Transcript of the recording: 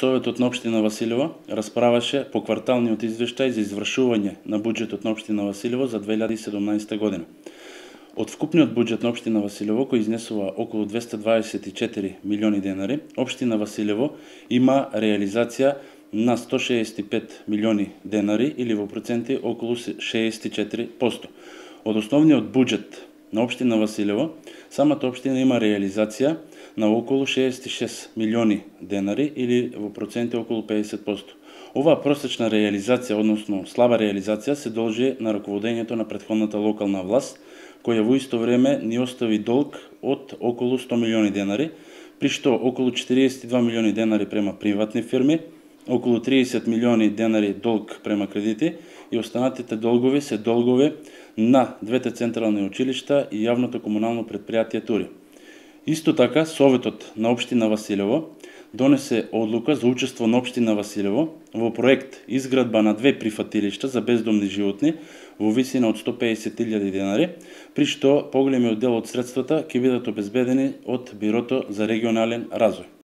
Советот на општина Василево расправаше по кварталниот извештај за извршување на буџетот на општина Василево за 2017 година. Од вкупниот буџет на општина Василево, кој изнесува околу 224 милиони денари, општина Василево има реализација на 165 милиони денари или во проценти околу 64%. Од основниот буџет на општина Василево, самата општина има реализација на околу 66 милиони денари или во проценти околу 50%. Оваа просечна реализација, односно слаба реализација, се должи на раководењето на претходната локална власт, која во исто време ни остави долг од околу 100 милиони денари, при што околу 42 милиони денари према приватни фирми, околу 30 милиони денари долг према кредити и останатите долгови се долгови на двете централни училишта и јавното комунално предпријатие Тури. Исто така, Советот на општина Василево донесе одлука за учество на општина Василево во проект изградба на 2 прифатилишта за бездомни животни во висина од 150.000 денари, при што поголемиот дел од средствата ќе бидат обезбедени од Бирото за регионален развој.